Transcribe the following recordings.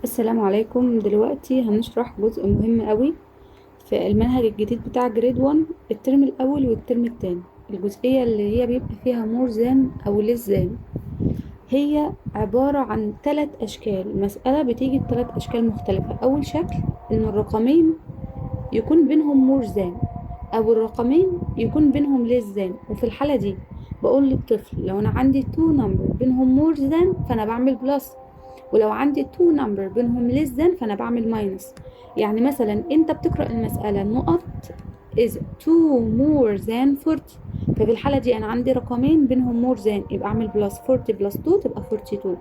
السلام عليكم. دلوقتي هنشرح جزء مهم قوي في المنهج الجديد بتاع جريد 1 الترم الاول والترم التاني. الجزئية اللي هي بيبقى فيها more than او less than هي عبارة عن 3 اشكال. المسألة بتيجي ب3 اشكال مختلفة. اول شكل ان الرقمين يكون بينهم more than او الرقمين يكون بينهم less than، وفي الحالة دي بقول للطفل لو انا عندي two number بينهم more than فانا بعمل بلس، ولو عندي two number بينهم less than فأنا بعمل minus. يعني مثلا أنت بتقرأ المسألة نقط is 2 more than 40، ففي الحالة دي أنا عندي رقمين بينهم more than يبقى أعمل بلس 40 بلس 2 تبقى 42.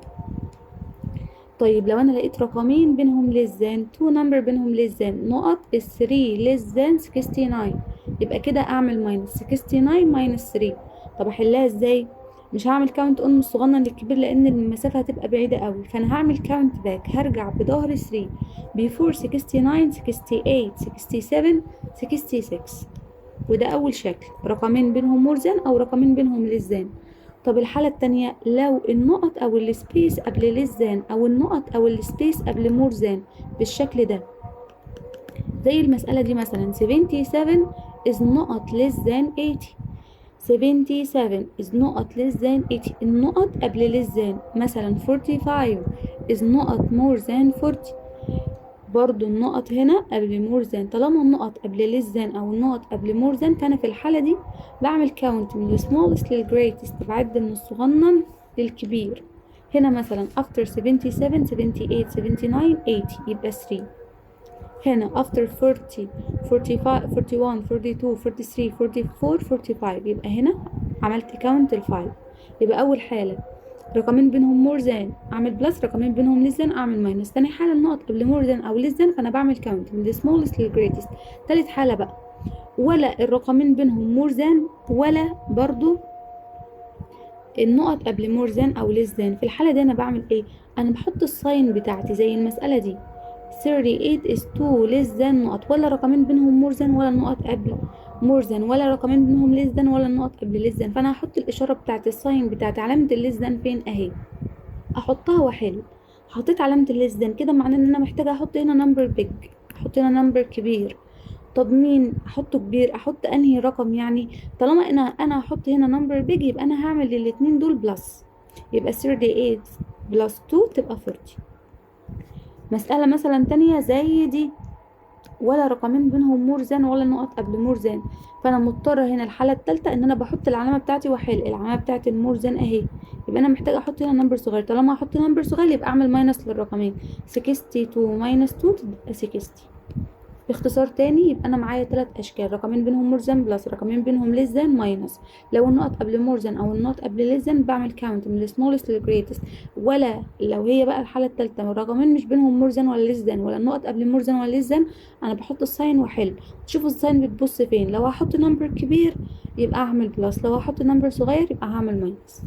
طيب لو أنا لقيت رقمين بينهم less than two number بينهم less than نقط is 3 less than 69، يبقى كده أعمل minus 69 minus 3. طب أحلها إزاي؟ مش هعمل كاونت اون من الصغنن للكبير لان المسافه هتبقى بعيده قوي، فانا هعمل كاونت باك، هرجع بظهر 3 before 69 68 67 66. وده اول شكل، رقمين بينهم مورزان او رقمين بينهم لزان. طب الحالة التانية لو النقط او السبيس قبل لزان او النقط او السبيس قبل مورزان بالشكل ده، زي المسألة دي مثلا 77 is not less than 80، 77 is not less than 80، النقط قبل less than. مثلا 45 is not more than 40، برضو النقط هنا قبل more than. طالما النقط قبل less than أو النقط قبل more than فأنا في الحالة دي بعمل count من ال smallest لل greatest، بعد من الصغنن للكبير. هنا مثلا after 77 78 79 80 يبقى 3. هنا after 40 45 41 42 43 44 45 يبقى هنا عملت كاونت ال5. يبقى أول حالة رقمين بينهم more than أعمل بلس، رقمين بينهم less than أعمل ماينس. تاني حالة النقط قبل more than أو less than فأنا بعمل كاونت من the smallest لل greatest. تالت حالة بقى ولا الرقمين بينهم more than ولا برضو النقط قبل more than أو less than. في الحالة دي أنا بعمل إيه؟ أنا بحط الساين بتاعتي زي المسألة دي 38 is 2 less than نقط، ولا رقمين بينهم more than ولا النقط قبل more than، ولا رقمين بينهم less than ولا النقط قبل less than. فأنا هحط الإشارة بتاعت الساين بتاعت علامة less than فين أهي، أحطها وأحل. حطيت علامة less than كده معناه إن أنا محتاجة أحط هنا number big، أحط هنا number كبير. طب مين احطه كبير؟ احط انهي رقم يعني؟ طالما انا هحط هنا نمبر بيج يبقى انا هعمل الاتنين دول بلس، يبقى 38 بلس 2 تبقى 40. مسألة مثلا تانية زي دي ولا رقمين بينهم مور ذان ولا نقط قبل مور ذان، فانا مضطرة هنا الحالة التالتة ان انا بحط العلامة بتاعتي واحل. العلامة بتاعت المور ذان اهي، يبقى انا محتاجة احط هنا نمبر صغير. طالما هحط نمبر صغير يبقى اعمل ماينس للرقمين، 62 ماينس 2 تبقى 60. باختصار تاني يبقى انا معايا 3 اشكال، رقمين بينهم مور ذان بلس، رقمين بينهم ليس ذان ماينس. لو النقط قبل مور ذان او النقط قبل ليس ذان بعمل كاونت من السمولست للجريتست. ولا لو هي بقى الحاله الثالثه الرقمين مش بينهم مور ذان ولا ليس ذان ولا النقط قبل مور ذان ولا ليس ذان، انا بحط الساين واحل. شوفوا الساين بتبص فين، لو هحط نمبر كبير يبقى هعمل بلس، لو هحط نمبر صغير يبقى هعمل ماينس.